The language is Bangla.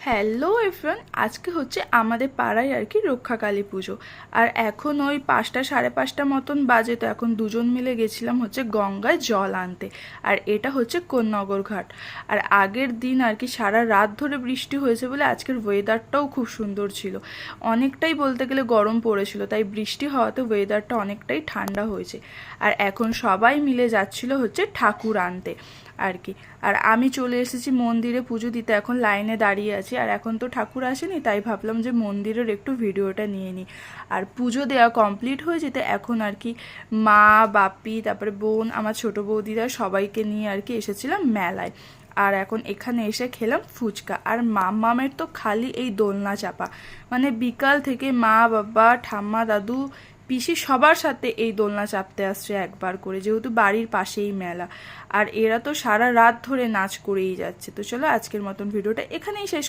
হ্যালো এভরিওয়ান, আজকে হচ্ছে আমাদের পাড়ায় আর কি রক্ষাকালী পুজো। আর এখন ওই 5টা সাড়ে 5টা মতন বাজে, তো এখন দুজন মিলে গেছিলাম হচ্ছে গঙ্গায় জল আনতে। আর এটা হচ্ছে কোন্নগর ঘাট। আর আগের দিন আর কি সারা রাত ধরে বৃষ্টি হয়েছে বলে আজকের ওয়েদারটাও খুব সুন্দর ছিল। অনেকটাই বলতে গেলে গরম পড়েছিল, তাই বৃষ্টি হওয়াতে ওয়েদারটা অনেকটাই ঠান্ডা হয়েছে। আর এখন সবাই মিলে যাচ্ছিল হচ্ছে ঠাকুর আনতে আর কি। আর আমি চলে এসেছি মন্দিরে পুজো দিতে, এখন লাইনে দাঁড়িয়ে আছি। আর এখন তো ঠাকুর আসেনি, তাই ভাবলাম যে মন্দিরের একটু ভিডিওটা নিয়ে নিই। আর পুজো দেওয়া কমপ্লিট হয়ে যেতে এখন আর কি মা, বাপি, তারপরে বোন, আমার ছোট বৌদিরা সবাইকে নিয়ে আর কি এসেছিলাম মেলায়। আর এখন এখানে এসে খেলাম ফুচকা। আর মামের তো খালি এই দোলনা চাপা, মানে বিকাল থেকে মা, বাবা, ঠাম্মা, দাদু, পিসি সবার সাথে এই দোলনা চাপতে আসছে একবার করে, যেহেতু বাড়ির পাশেই মেলা। আর এরা তো সারা রাত ধরে নাচ করেই যাচ্ছে। তো চলো আজকের মতন ভিডিওটা এখানেই শেষ।